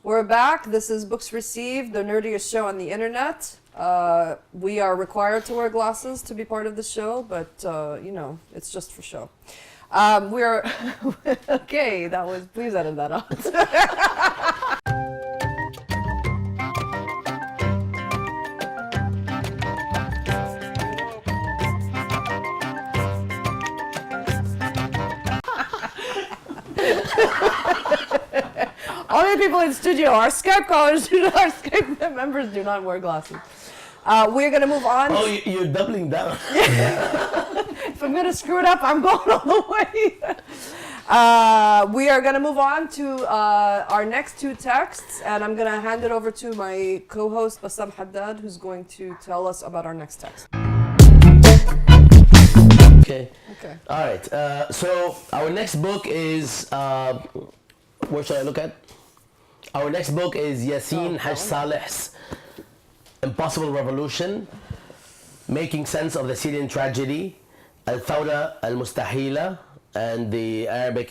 We're back. This is Books Received, the nerdiest show on the internet. We are required to wear glasses to be part of the show, but it's just for show. We're okay. Please edit that out. Only people in studio, our Skype callers, our Skype members do not wear glasses. We're going to move on. Oh, you're doubling down. If I'm going to screw it up, I'm going all the way. We are going to move on to our next two texts, and I'm going to hand it over to my co-host, Bassam Haddad, who's going to tell us about our next text. Okay. All right. So our next book is, where should I look at? Our next book is Yassin Haj Saleh's Impossible Revolution, Making Sense of the Syrian Tragedy, Al-Thawra Al-Mustahila, and the Arabic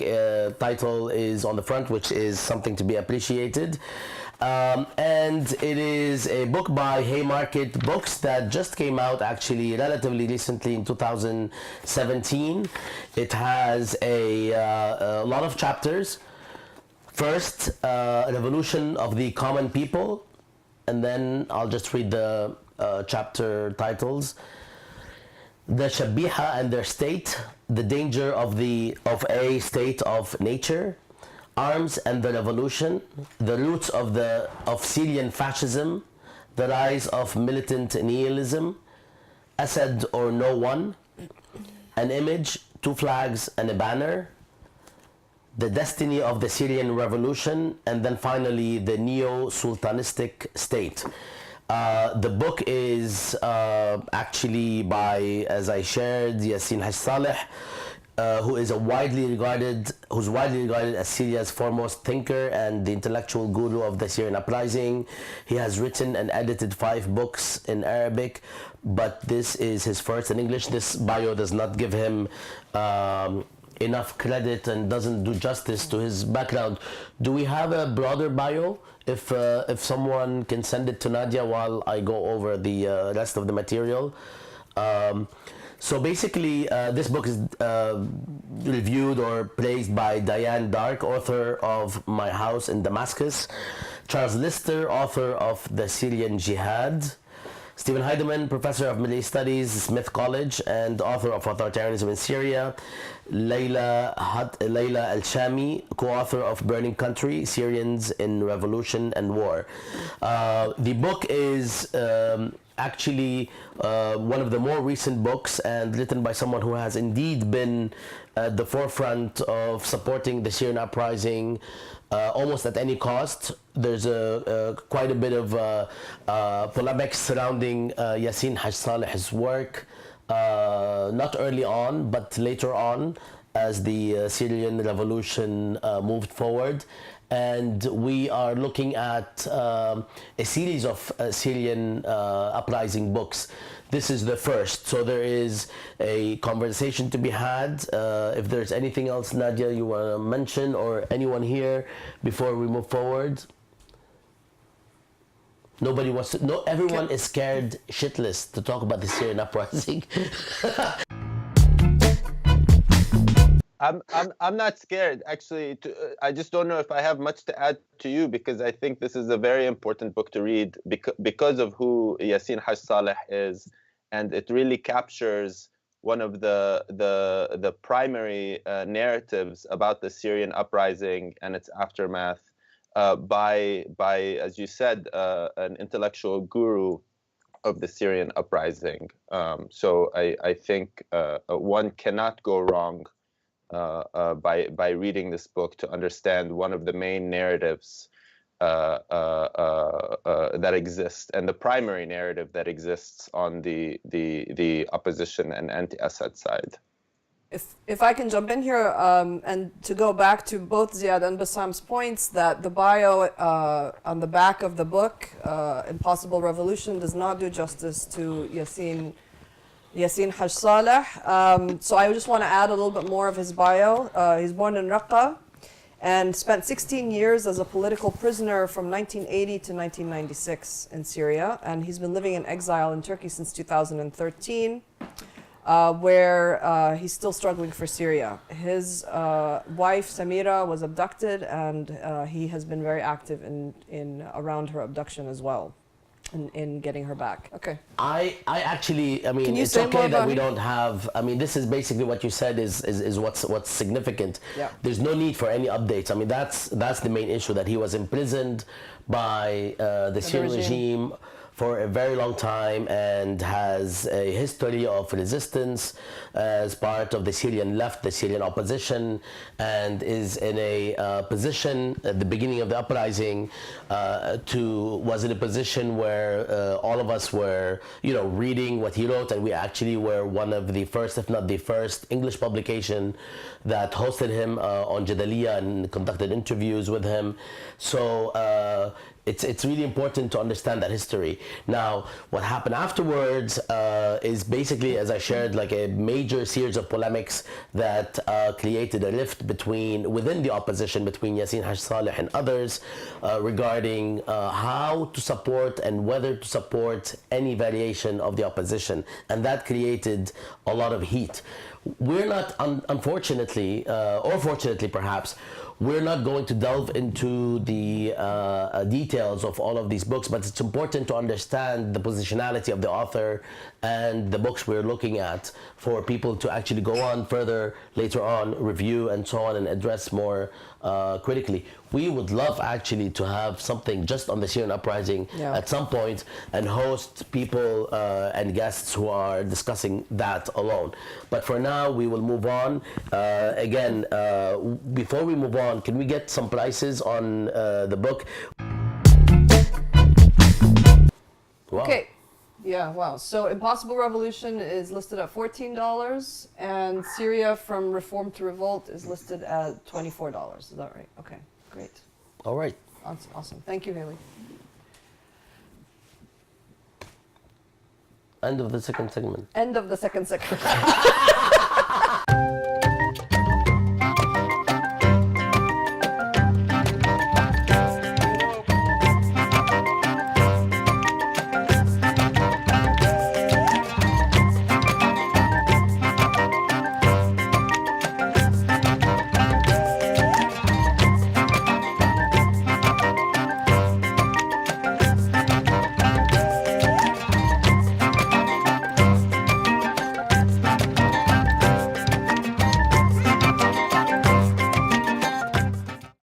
title is on the front, which is something to be appreciated. And it is a book by Haymarket Books that just came out actually relatively recently in 2017. It has a lot of chapters. First, Revolution of the Common People, and then I'll just read the chapter titles. The Shabiha and their state, the danger of a state of nature, arms and the revolution, the roots of Syrian fascism, the rise of militant nihilism, Assad or no one, an image, two flags and a banner, the destiny of the Syrian revolution, and then finally the neo-sultanistic state. The book is actually by, as I shared, Yassin Haj Saleh, who's widely regarded as Syria's foremost thinker and the intellectual guru of the Syrian uprising. He has written and edited 5 books in Arabic, but this is his first in English. This bio does not give him enough credit and doesn't do justice to his background. Do we have a broader bio? If someone can send it to Nadia while I go over the rest of the material. So basically, this book is reviewed or praised by Diane Dark, author of My House in Damascus, Charles Lister, author of The Syrian Jihad, Stephen Heidemann, professor of Middle East Studies, Smith College, and author of Authoritarianism in Syria, Layla Al-Shami, co-author of Burning Country, Syrians in Revolution and War. The book is actually one of the more recent books and written by someone who has indeed been at the forefront of supporting the Syrian uprising almost at any cost. There's quite a bit of polemics surrounding Yassin Haj Saleh's work, not early on, but later on as the Syrian revolution moved forward. And we are looking at a series of Syrian uprising books. This is the first, so there is a conversation to be had. If there's anything else, Nadia, you want to mention, or anyone here before we move forward? Nobody wants to. No, everyone is scared shitless to talk about the Syrian uprising. I'm not scared, actually. I just don't know if I have much to add to you, because I think this is a very important book to read because of who Yassin Haj Saleh is, and it really captures one of the primary narratives about the Syrian uprising and its aftermath by, as you said, an intellectual guru of the Syrian uprising. So I think one cannot go wrong by reading this book to understand one of the main narratives that exist, and the primary narrative that exists on the opposition and anti-Assad side. If I can jump in here, and to go back to both Ziad and Bassam's points, that the bio on the back of the book, Impossible Revolution, does not do justice to Yassin Haj Saleh. So I just want to add a little bit more of his bio. He's born in Raqqa, and spent 16 years as a political prisoner from 1980 to 1996 in Syria. And he's been living in exile in Turkey since 2013, where he's still struggling for Syria. His wife, Samira, was abducted, and he has been very active in around her abduction as well, in getting her back. Okay. I mean, it's say more okay that about we him? don't have, I mean, this is basically what you said is what's significant. Yeah. There's no need for any updates. I mean, that's the main issue, that he was imprisoned by the Syrian regime for a very long time and has a history of resistance as part of the Syrian left, the Syrian opposition, and is in a position at the beginning of the uprising was in a position where all of us were, reading what he wrote, and we actually were one of the first, if not the first, English publication that hosted him on Jadaliya and conducted interviews with him. So it's really important to understand that history. Now, what happened afterwards is basically, as I shared, like a major series of polemics that created a rift within the opposition between Yassin Haj Saleh and others regarding how to support and whether to support any variation of the opposition, and that created a lot of heat. We're not, unfortunately, or fortunately perhaps, we're not going to delve into the details of all of these books, but it's important to understand the positionality of the author and the books we're looking at for people to actually go on further later on, review and so on, and address more critically. We would love actually to have something just on the Syrian uprising at some point and host people and guests who are discussing that alone. But for now, we will move on. Again, before we move on, can we get some prices on the book? Wow. Okay. Yeah, wow. So Impossible Revolution is listed at $14, and Syria from Reform to Revolt is listed at $24. Is that right? Okay, great. All right. Awesome. Thank you, Haley. End of the second segment. End of the second segment.